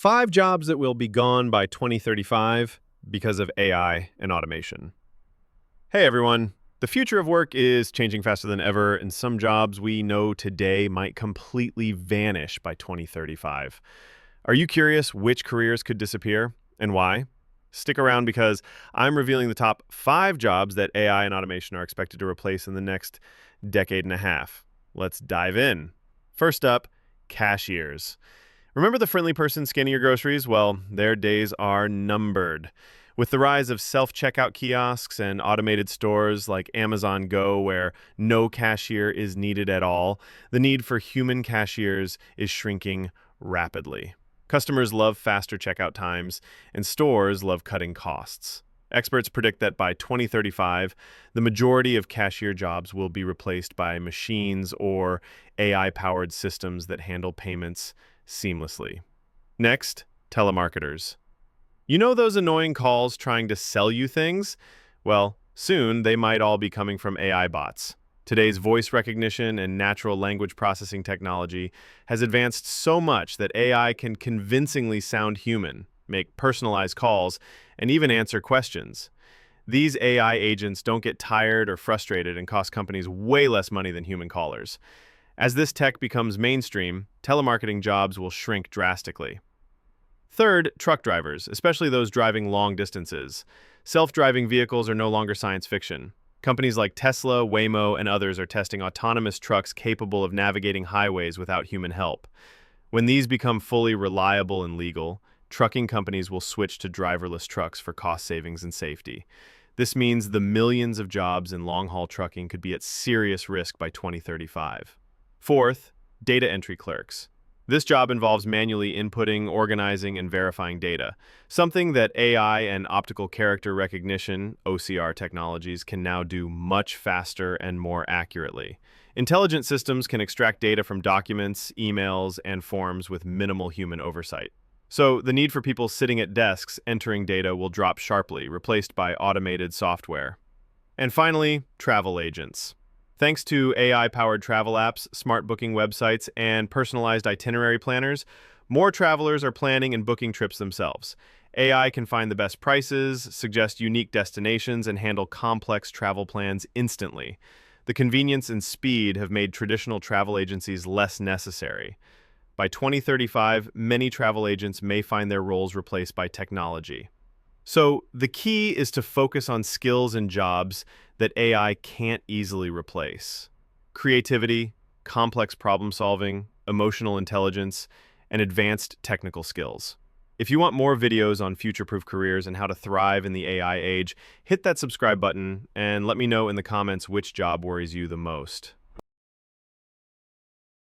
5 jobs that will be gone by 2035 because of AI and automation. Hey everyone, the future of work is changing faster than ever, and some jobs we know today might completely vanish by 2035. Are you curious which careers could disappear and why? Stick around because I'm revealing the top 5 jobs that AI and automation are expected to replace in the next decade and a half. Let's dive in. First up, cashiers. Remember the friendly person scanning your groceries? Well, their days are numbered. With the rise of self-checkout kiosks and automated stores like Amazon Go, where no cashier is needed at all, the need for human cashiers is shrinking rapidly. Customers love faster checkout times, and stores love cutting costs. Experts predict that by 2035, the majority of cashier jobs will be replaced by machines or AI-powered systems that handle payments seamlessly. Next, telemarketers. You know those annoying calls trying to sell you things? Well, soon they might all be coming from AI bots. Today's voice recognition and natural language processing technology has advanced so much that AI can convincingly sound human, make personalized calls, and even answer questions. These AI agents don't get tired or frustrated and cost companies way less money than human callers. As this tech becomes mainstream, telemarketing jobs will shrink drastically. Third, truck drivers, especially those driving long distances. Self-driving vehicles are no longer science fiction. Companies like Tesla, Waymo, and others are testing autonomous trucks capable of navigating highways without human help. When these become fully reliable and legal, trucking companies will switch to driverless trucks for cost savings and safety. This means the millions of jobs in long-haul trucking could be at serious risk by 2035. Fourth, data entry clerks. This job involves manually inputting, organizing, and verifying data, something that AI and optical character recognition, OCR technologies, can now do much faster and more accurately. Intelligent systems can extract data from documents, emails, and forms with minimal human oversight. So the need for people sitting at desks entering data will drop sharply, replaced by automated software. And finally, travel agents. Thanks to AI-powered travel apps, smart booking websites, and personalized itinerary planners, more travelers are planning and booking trips themselves. AI can find the best prices, suggest unique destinations, and handle complex travel plans instantly. The convenience and speed have made traditional travel agencies less necessary. By 2035, many travel agents may find their roles replaced by technology. So the key is to focus on skills and jobs that AI can't easily replace. Creativity, complex problem solving, emotional intelligence, and advanced technical skills. If you want more videos on future-proof careers and how to thrive in the AI age, hit that subscribe button and let me know in the comments which job worries you the most.